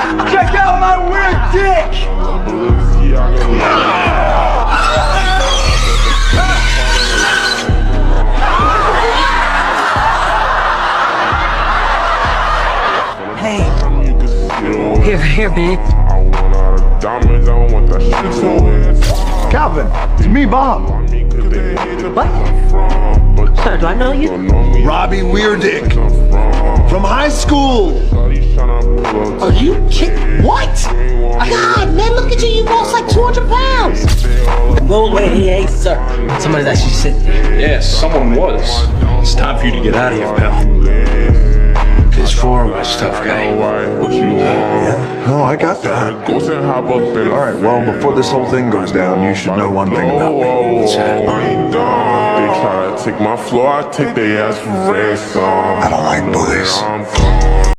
Check out my weird dick! Hey. Here, babe. Calvin, it's me, Bob. What? Sir, do I know you? Robbie Weirdick. From high school. Are you kidding? What? God, man, look at you. You lost like 200 pounds. Whoa, wait, hey, sir. Somebody's actually sitting here. Yes, someone was. It's time for you to get out of here, pal. It's for my stuff, guy. Oh, I got that. Alright, well, before this whole thing goes down, you should know one thing about me. They try to take my floor, I take their ass for ransom. I don't like bullies.